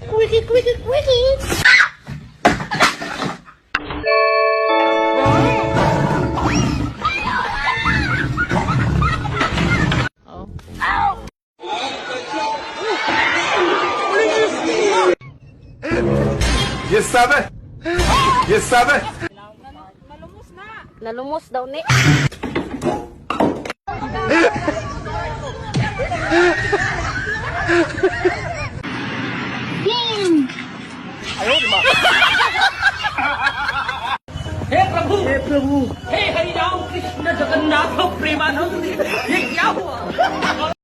Quickie, quickie, quickie. Yes, sabe? Yes, sabe? Nalumos daw ni. हे प्रभु हे हरि राम कृष्ण जगन्नाथ प्रेमानंद ये क्या हुआ